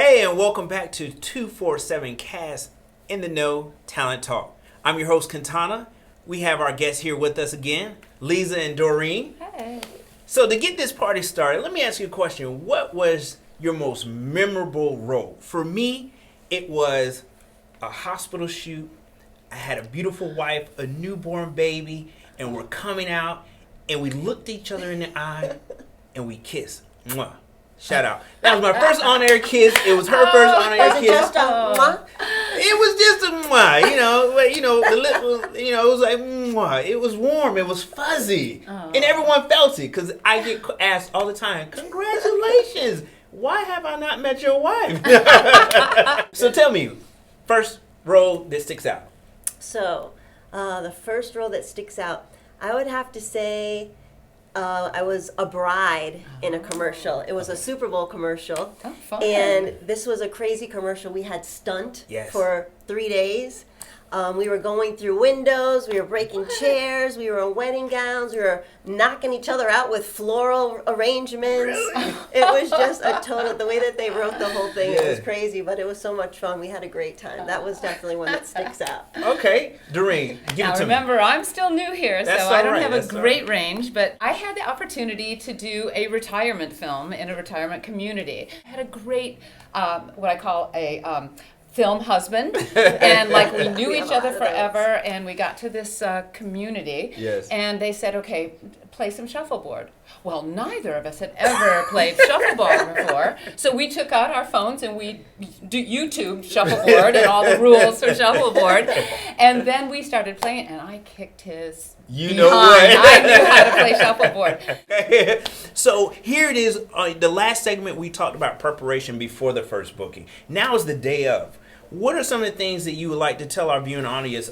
Hey, and welcome back to 247 Cast in the Know Talent Talk. I'm your host, Kantana. We have our guests here with us again, Lisa and Doreen. Hey. So to get this party started, let me ask you a question. What was your most memorable role? For me, it was a hospital shoot. I had a beautiful wife, a newborn baby, and we're coming out, and we looked each other in the eye, and we kissed. Mwah. Shout out. That was my first on-air kiss. It was her first on-air kiss. Was it just a mwah? It was just a mwah, the lip was, it was like mwah. It was warm, it was fuzzy. And everyone felt it because I get asked all the time, congratulations, why have I not met your wife? So tell me, first role that sticks out. So, the first role that sticks out, I would have to say I was a bride in a commercial. It was a Super Bowl commercial. Oh, fun. And this was a crazy commercial. We had stunt for 3 days. We were going through windows. We were breaking chairs. We were in wedding gowns. We were knocking each other out with floral arrangements. Really? It was just a total, the way that they wrote the whole thing, it was Yeah. crazy, but it was so much fun. We had a great time. That was definitely one that sticks out. Okay, Doreen, give Now it to remember, I'm still new here, so That's I all don't right, have a that's all great right. range, but I had the opportunity to do a retirement film in a retirement community. I had a great, what I call a film husband, and we knew We each have a other lot of those. forever, and we got to this community, Yes. and they said, okay, play some shuffleboard. Well, neither of us had ever played shuffleboard before, so we took out our phones and we YouTube shuffleboard and all the rules for shuffleboard, and then we started playing, and I kicked his You know behind. what? I knew how to play shuffleboard. So here it is. The last segment we talked about preparation before the first booking. Now is the day of. What are some of the things that you would like to tell our viewing audience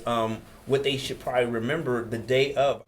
what they should probably remember the day of?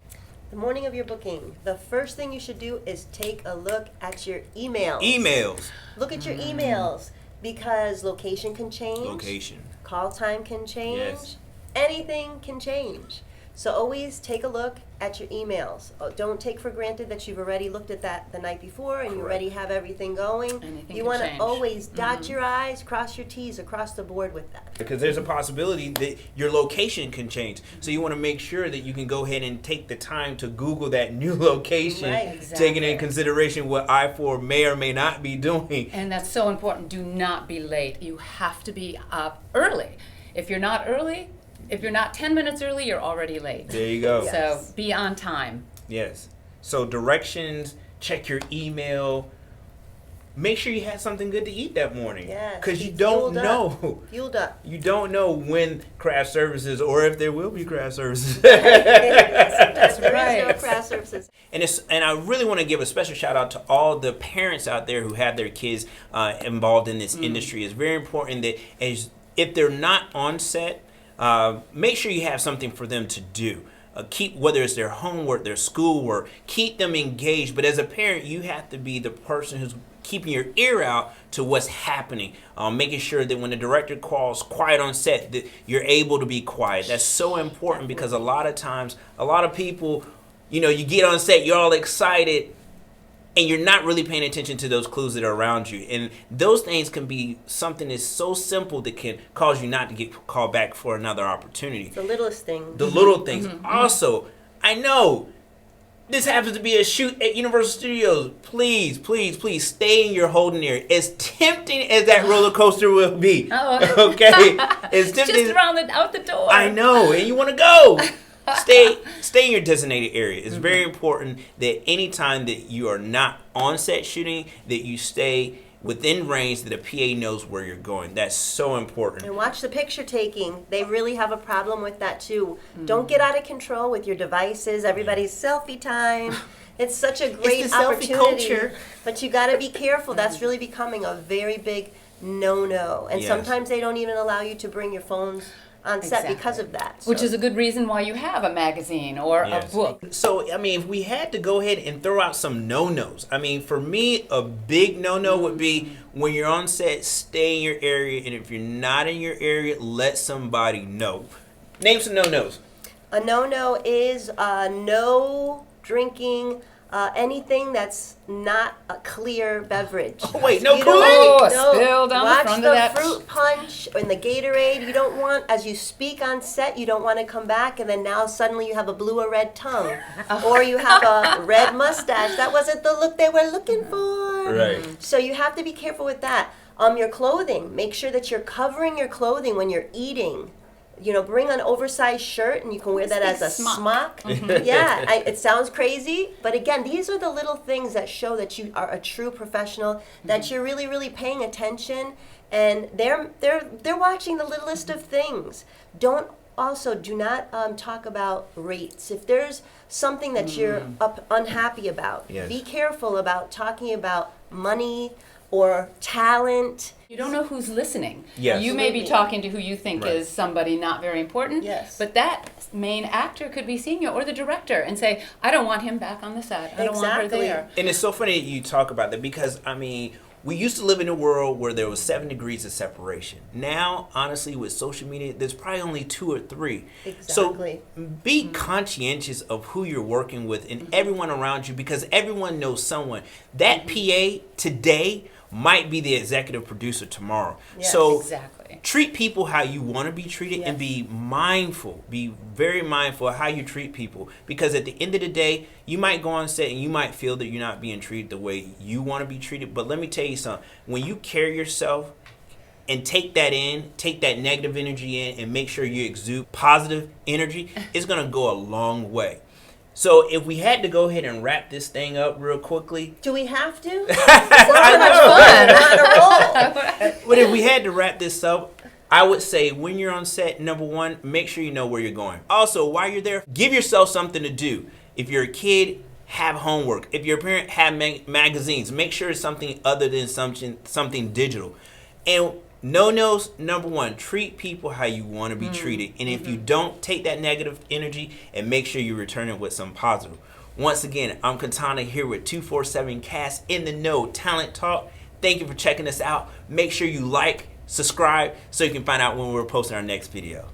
The morning of your booking, the first thing you should do is take a look at your emails. Emails. Look at your emails because location can change. Location. Call time can change. Yes. Anything can change. So always take a look at your emails. Don't take for granted that you've already looked at that the night before and you Correct. already have everything going. Anything You can want to change. always dot your I's, cross your T's across the board with that. Because there's a possibility that your location can change. So you want to make sure that you can go ahead and take the time to Google that new location, Right, taking in exactly. consideration what I-4 may or may not be doing. And that's so important. Do not be late. You have to be up early. If you're not early, if you're not 10 minutes early, you're already late. There you go. So be on time. Yes. So directions, check your email. Make sure you had something good to eat that morning. Yes, Because you be don't fueled up. know. Fueled up. You don't know when craft services or if there will be craft services. That's right. There is no craft services. And I really want to give a special shout out to all the parents out there who have their kids involved in this industry. It's very important that if they're not on set, make sure you have something for them to do. Keep, whether it's their homework, their schoolwork, keep them engaged. But as a parent, you have to be the person who's keeping your ear out to what's happening, making sure that when the director calls quiet on set, that you're able to be quiet. That's so important because a lot of times, a lot of people, you get on set, you're all excited, and you're not really paying attention to those clues that are around you. And those things can be something that's so simple that can cause you not to get called back for another opportunity. The littlest thing. The little things. Also, I know this happens to be a shoot at Universal Studios. Please, please, please stay in your holding area. As tempting as that roller coaster will be. Oh, Okay? As tempting. Just out the door. I know, and you want to go. Stay in your designated area. It's very important that anytime that you are not on set shooting, that you stay within range that a PA knows where you're going. That's so important. And watch the picture taking. They really have a problem with that too. Don't get out of control with your devices. Everybody's selfie time. It's such a great the selfie opportunity. culture. But you got to be careful. That's really becoming a very big no-no. And Yes. sometimes they don't even allow you to bring your phones on set Exactly. because of that. Which So- is a good reason why you have a magazine or Yes. a book. So, if we had to go ahead and throw out some no-nos, for me, a big no-no would be when you're on set, stay in your area, and if you're not in your area, let somebody know. Name some no-nos. A no-no is no drinking anything that's not a clear beverage. Oh, wait, no You don't- Kool-Aid? Oh, a spill down the watch front the of that. fruit punch and the Gatorade. You don't want, as you speak on set, you don't want to come back and then now suddenly you have a blue or red tongue, or you have a red mustache. That wasn't the look they were looking for. Right. So you have to be careful with that. Your clothing. Make sure that you're covering your clothing when you're eating. You know, bring an oversized shirt and you can wear that as a smock. Yeah, it sounds crazy, but again, these are the little things that show that you are a true professional, that you're really, really paying attention, and they're watching the littlest of things. Do not talk about rates. If there's something that you're unhappy about, Yes. be careful about talking about money or talent. You don't know who's listening. Yes. You may be Absolutely. talking to who you think Right. is somebody not very important. Yes. But that main actor could be seeing you, or the director, and say, I don't want him back on the set. I don't want her Exactly. there. And it's so funny that you talk about that because, I mean, we used to live in a world where there was 7 degrees of separation. Now, honestly, with social media, there's probably only 2 or 3. Exactly. So be conscientious of who you're working with and everyone around you, because everyone knows someone. That PA today might be the executive producer tomorrow. Yes. So Exactly. treat people how you want to be treated and be mindful. Be very mindful of how you treat people, because at the end of the day, you might go on set and you might feel that you're not being treated the way you want to be treated. But let me tell you something. When you carry yourself and take that negative energy in, and make sure you exude positive energy, it's going to go a long way. So if we had to go ahead and wrap this thing up real quickly. Do we have to? I know. We're on a roll. But if we had to wrap this up, I would say when you're on set, number one, make sure you know where you're going. Also, while you're there, give yourself something to do. If you're a kid, have homework. If you're a parent, have magazines. Make sure it's something other than something digital. And no-nos, number one, treat people how you want to be treated. And if you don't, take that negative energy and make sure you return it with some positive. Once again, I'm Katana here with 247 Cast in the Know Talent Talk. Thank you for checking us out. Make sure you like, subscribe, so you can find out when we're posting our next video.